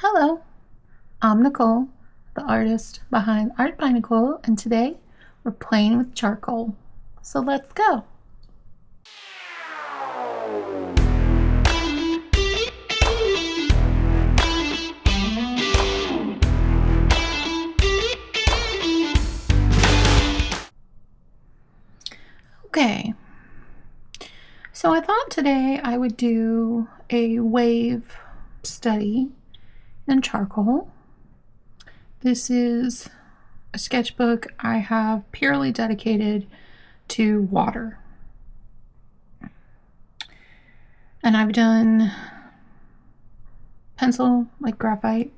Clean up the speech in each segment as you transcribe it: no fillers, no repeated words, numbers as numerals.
Hello, I'm Nicole, the artist behind Art by Nicole, and today we're playing with charcoal. So let's go. Okay, so I thought today I would do a wave study in charcoal. This is a sketchbook I have purely dedicated to water. And I've done pencil, like graphite.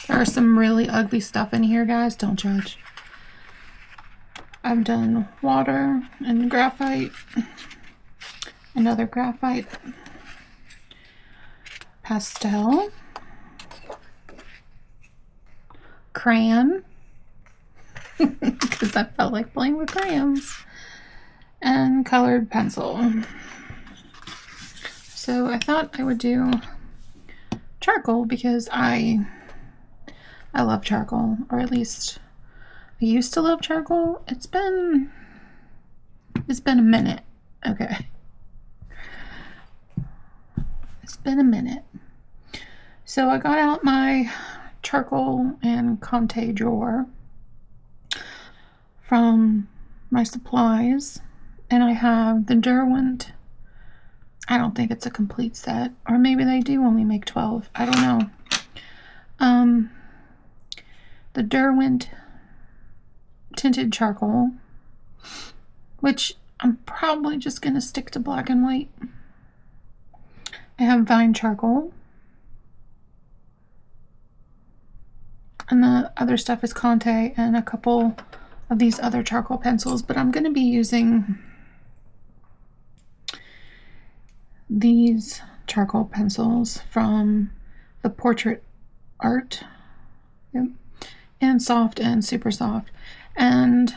There's some really ugly stuff in here, guys. Don't judge. I've done water and graphite, another graphite, pastel, crayon, because I felt like playing with crayons, and colored pencil. So I thought I would do charcoal because I love charcoal, or at least I used to love charcoal. It's been a minute. Okay. It's been a minute. So I got out my charcoal and Conte drawer from my supplies, and I have the Derwent. I don't think it's a complete set, or maybe they do only make 12. I don't know. The Derwent tinted charcoal, which I'm probably just going to stick to black and white. I have vine charcoal, and the other stuff is Conte and a couple of these other charcoal pencils, but I'm going to be using these charcoal pencils from the Portrait Art. Yep. And soft and super soft. And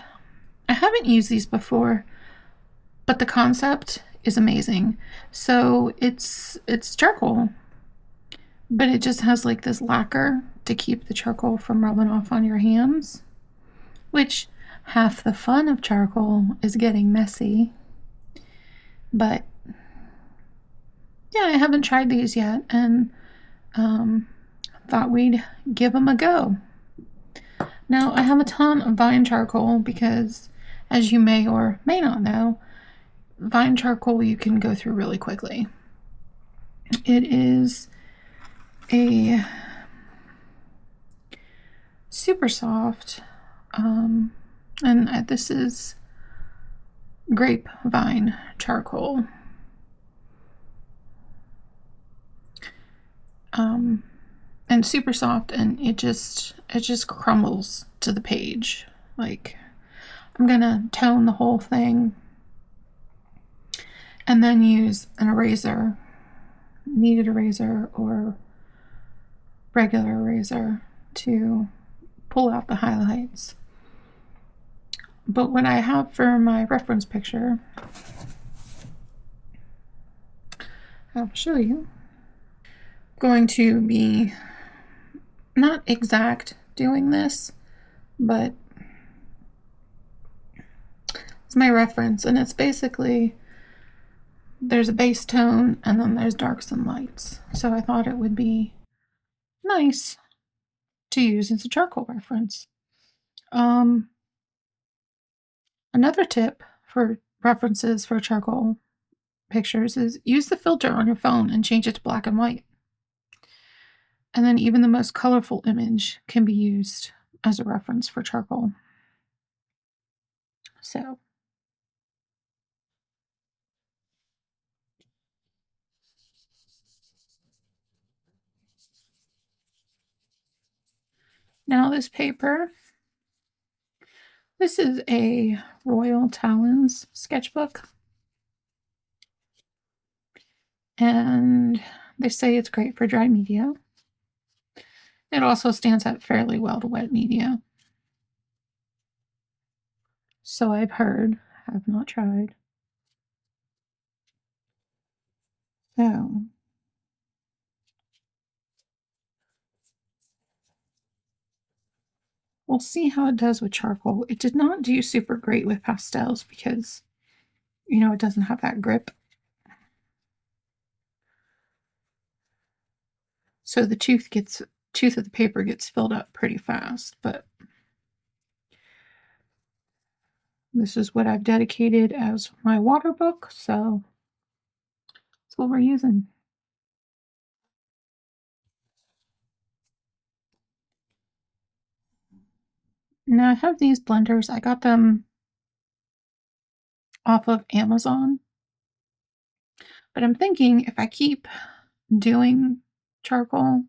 I haven't used these before, but the concept is amazing. So it's charcoal, but it just has like this lacquer to keep the charcoal from rubbing off on your hands, which half the fun of charcoal is getting messy. But yeah, I haven't tried these yet, and thought we'd give them a go. Now, I have a ton of vine charcoal because, as you may or may not know, vine charcoal you can go through really quickly. It is a super soft, and this is grapevine charcoal. And super soft, and it just crumbles to the page. Like, I'm gonna tone the whole thing and then use an eraser, kneaded eraser or regular eraser, to pull out the highlights. But what I have for my reference picture, I'll show you. Going to be not exact doing this, but it's my reference, and it's basically there's a base tone and then there's darks and lights. So I thought it would be nice to use as a charcoal reference. Another tip for references for charcoal pictures is use the filter on your phone and change it to black and white. And then even the most colorful image can be used as a reference for charcoal. So now this paper, this is a Royal Talons sketchbook. And they say it's great for dry media. It also stands up fairly well to wet media. So I've heard, have not tried. So we'll see how it does with charcoal. It did not do super great with pastels because, you know, it doesn't have that grip. So the tooth of the paper gets filled up pretty fast, but this is what I've dedicated as my water book, so that's what we're using. Now I have these blenders. I got them off of Amazon, but I'm thinking if I keep doing charcoal,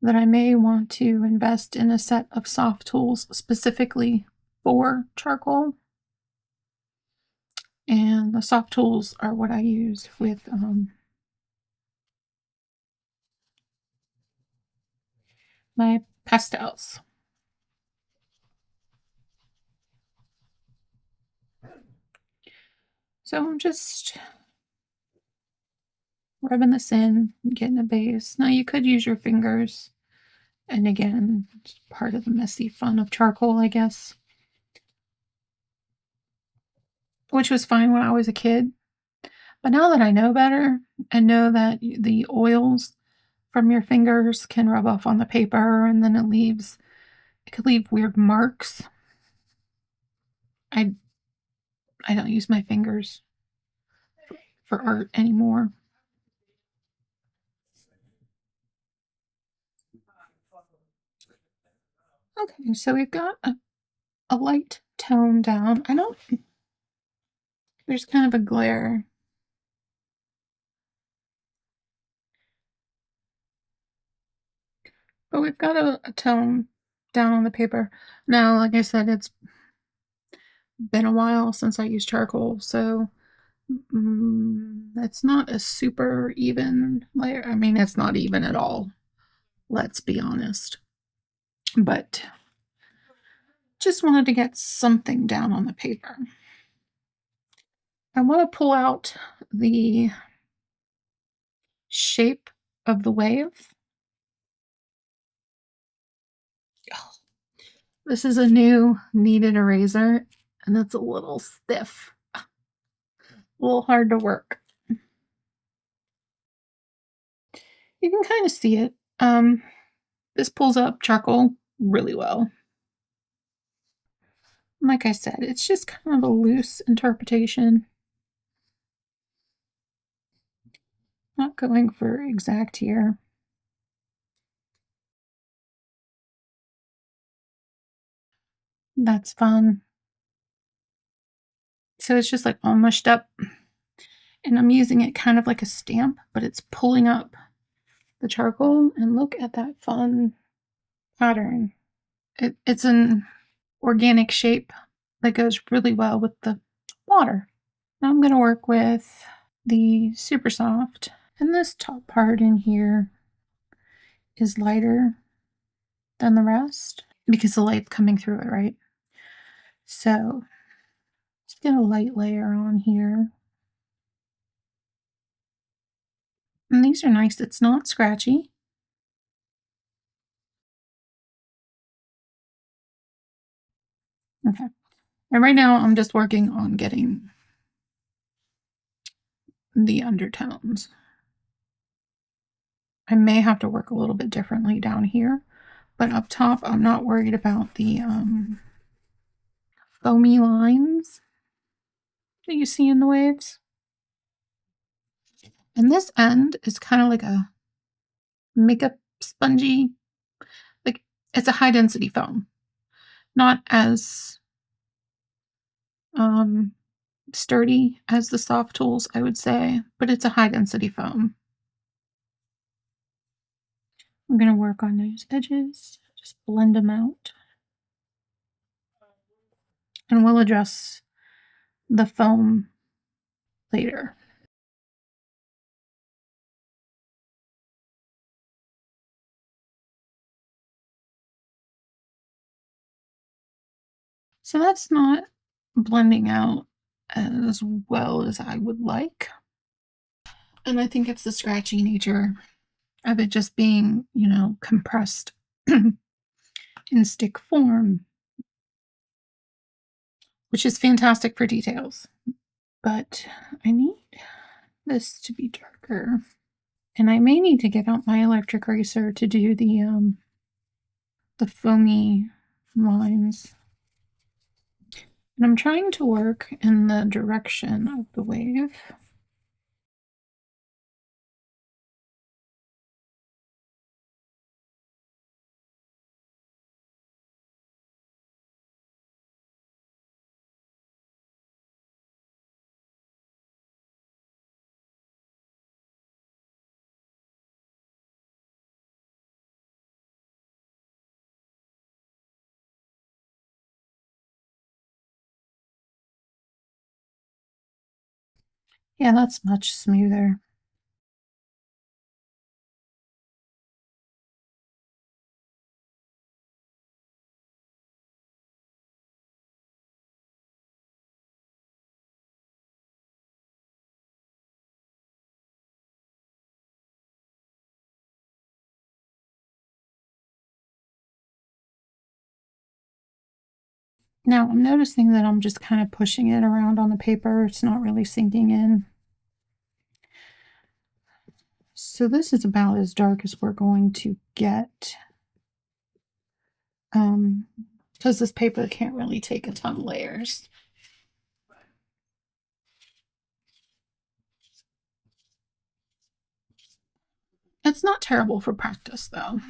that I may want to invest in a set of soft tools specifically for charcoal. And the soft tools are what I use with my pastels. So I'm just rubbing this in, getting a base. Now you could use your fingers. And again, it's part of the messy fun of charcoal, I guess. Which was fine when I was a kid. But now that I know better and know that the oils from your fingers can rub off on the paper and then it could leave weird marks. I don't use my fingers for art anymore. Okay, so we've got a light tone down. There's kind of a glare. But we've got a tone down on the paper. Now, like I said, it's been a while since I used charcoal, so it's not a super even layer. I mean, it's not even at all, let's be honest. But just wanted to get something down on the paper. I want to pull out the shape of the wave. Oh, this is a new kneaded eraser, and it's a little stiff, a little hard to work. You can kind of see it. This pulls up charcoal really well. Like I said, it's just kind of a loose interpretation. Not going for exact here. That's fun. So it's just like all mushed up. And I'm using it kind of like a stamp, but it's pulling up the charcoal. And look at that fun pattern. It's an organic shape that goes really well with the water. Now I'm going to work with the super soft. And this top part in here is lighter than the rest because the light's coming through it, right? So just get a light layer on here. And these are nice. It's not scratchy. Okay. And right now I'm just working on getting the undertones. I may have to work a little bit differently down here, but up top I'm not worried about the foamy lines that you see in the waves. And this end is kind of like a makeup spongy, like it's a high density foam. Not as sturdy as the soft tools, I would say, but it's a high density foam. I'm going to work on those edges, just blend them out. And we'll address the foam later. So that's not blending out as well as I would like. And I think it's the scratchy nature of it just being, compressed in stick form, which is fantastic for details. But I need this to be darker. And I may need to get out my electric eraser to do the foamy lines. And I'm trying to work in the direction of the wave. Yeah, that's much smoother. Now I'm noticing that I'm just kind of pushing it around on the paper. It's not really sinking in. So this is about as dark as we're going to get. Because this paper can't really take a ton of layers. It's not terrible for practice though.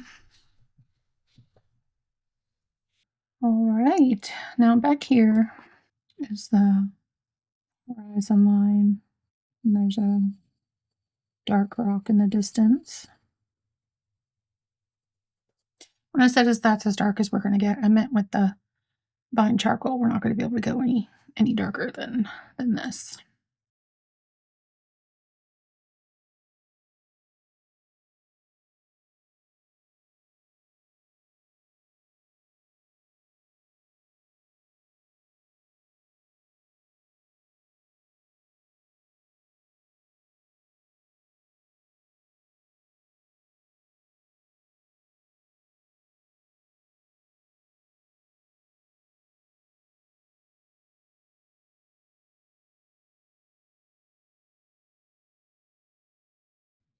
All right, now back here is the horizon line. And there's a dark rock in the distance. When I said that's as dark as we're going to get, I meant with the vine charcoal. We're not going to be able to go any darker than this.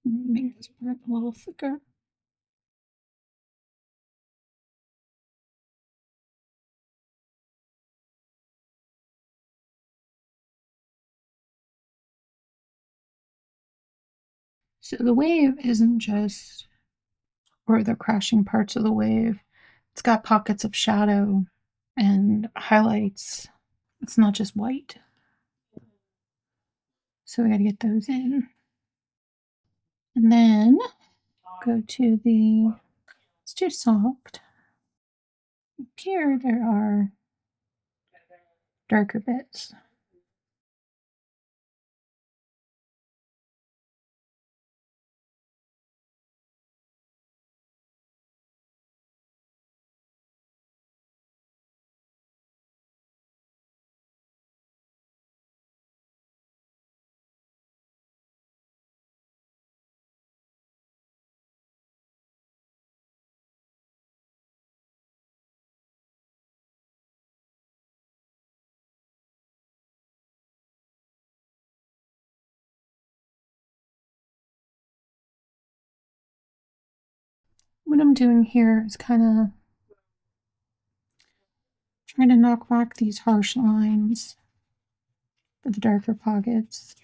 Make this part a little thicker. So the wave isn't just, or the crashing parts of the wave, it's got pockets of shadow and highlights. It's not just white. So we got to get those in. And then go to it's too soft. Here there are darker bits. What I'm doing here is kind of trying to knock back these harsh lines for the darker pockets.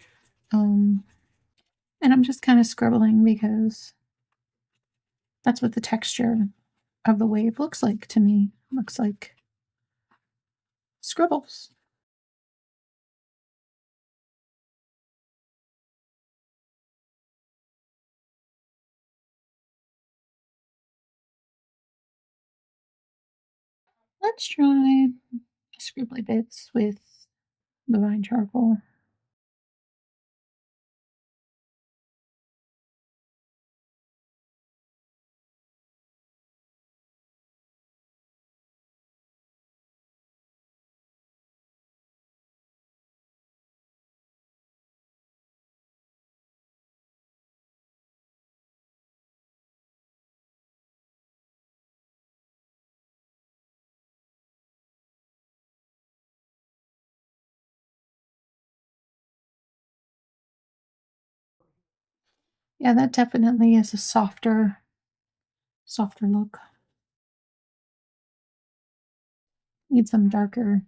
And I'm just kind of scribbling because that's what the texture of the wave looks like to me. It looks like scribbles. Let's try scribbly bits with the vine charcoal. Yeah, that definitely is a softer look. Need some darker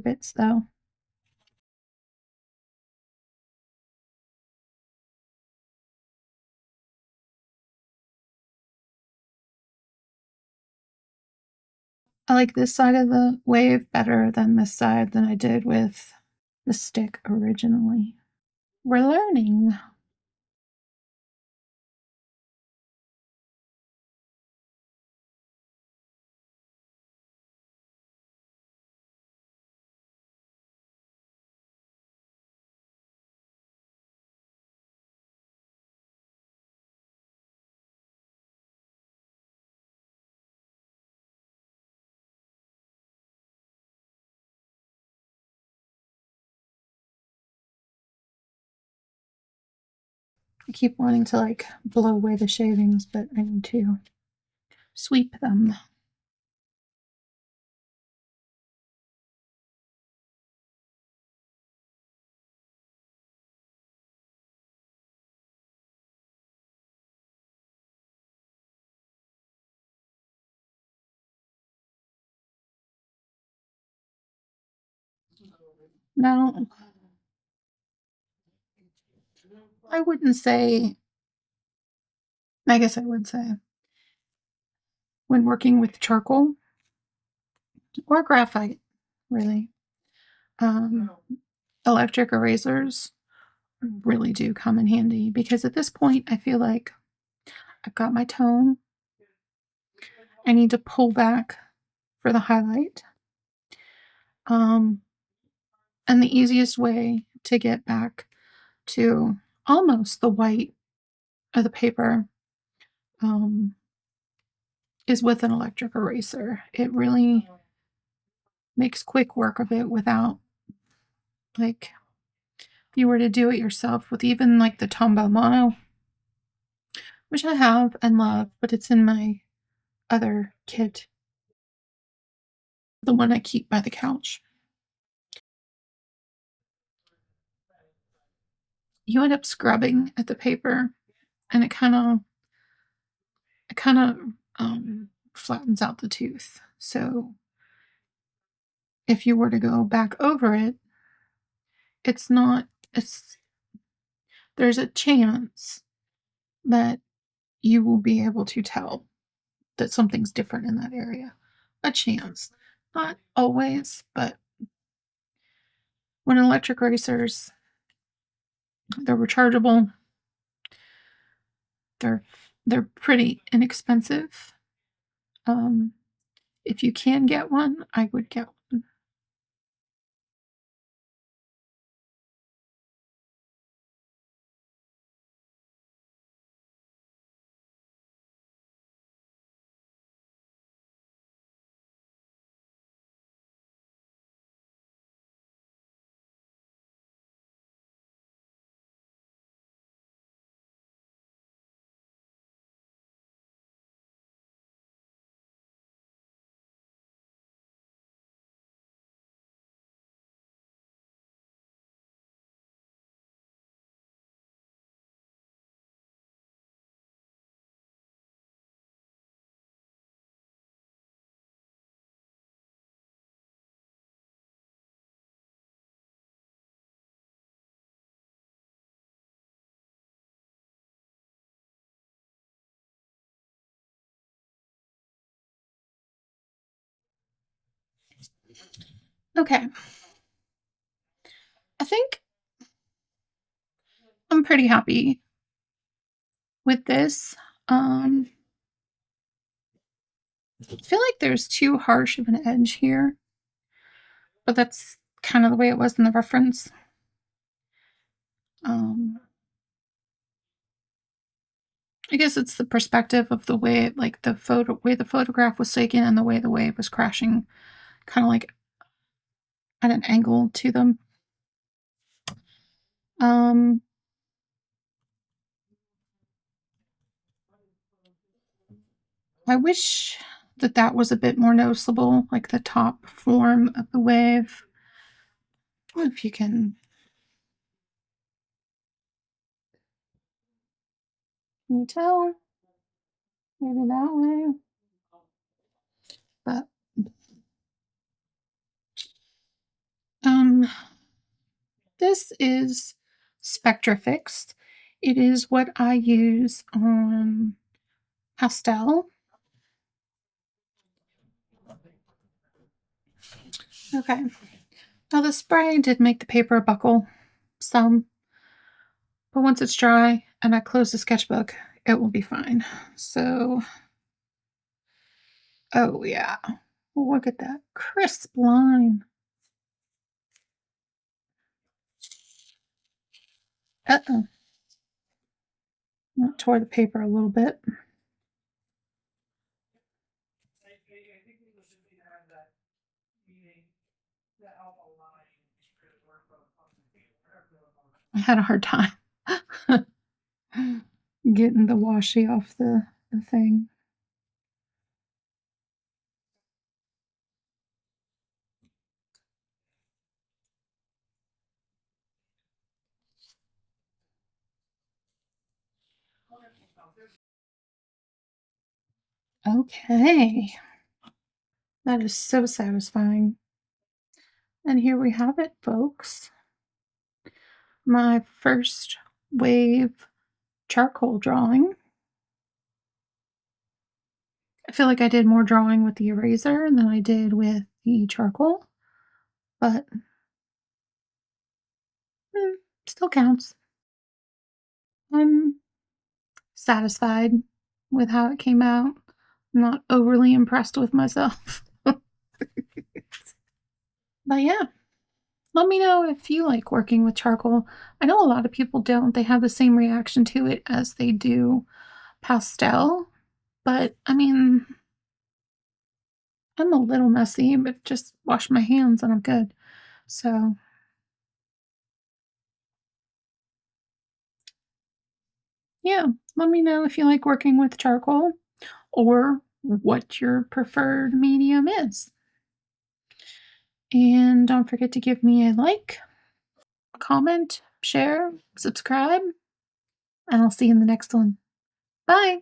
bits though. I like this side of the wave better than this side than I did with the stick originally. We're learning. I keep wanting to like blow away the shavings, but I need to sweep them. Now, I wouldn't say, I guess I would say, when working with charcoal or graphite, really, um, electric erasers really do come in handy because at this point, I feel like I've got my tone. I need to pull back for the highlight. Um, and the easiest way to get back to almost the white of the paper is with an electric eraser. It really makes quick work of it without, like, if you were to do it yourself with even like the Tombow Mono, which I have and love, but it's in my other kit, the one I keep by the couch. You end up scrubbing at the paper, and it kind of flattens out the tooth. So if you were to go back over it, it's not. It's there's a chance that you will be able to tell that something's different in that area. A chance, not always, but when electric racers, they're rechargeable. They're they're pretty inexpensive. Um, if you can get one, I would get one. Okay, I think I'm pretty happy with this. I feel like there's too harsh of an edge here, but that's kind of the way it was in the reference. Um, I guess it's the perspective of the way, like way the photograph was taken and the way the wave was crashing, kind of like at an angle to them. Um, I wish that that was a bit more noticeable, like the top form of the wave. If you can, Can you tell? Maybe that way. But this is Spectrafix. It is what I use on pastel. Okay. Now the spray did make the paper buckle some, but once it's dry and I close the sketchbook, it will be fine. So, oh yeah, look at that crisp line. Uh-oh. That tore the paper a little bit. I had a hard time getting the washi off the thing. Okay. That is so satisfying. And here we have it, folks. My first wave charcoal drawing. I feel like I did more drawing with the eraser than I did with the charcoal, but still counts. I'm satisfied with how it came out. I'm not overly impressed with myself. But yeah, let me know if you like working with charcoal. I know a lot of people don't. They have the same reaction to it as they do pastel. But I mean, I'm a little messy, but just wash my hands and I'm good. So, yeah, let me know if you like working with charcoal or what your preferred medium is. And don't forget to give me a like, comment, share, subscribe, and I'll see you in the next one. Bye.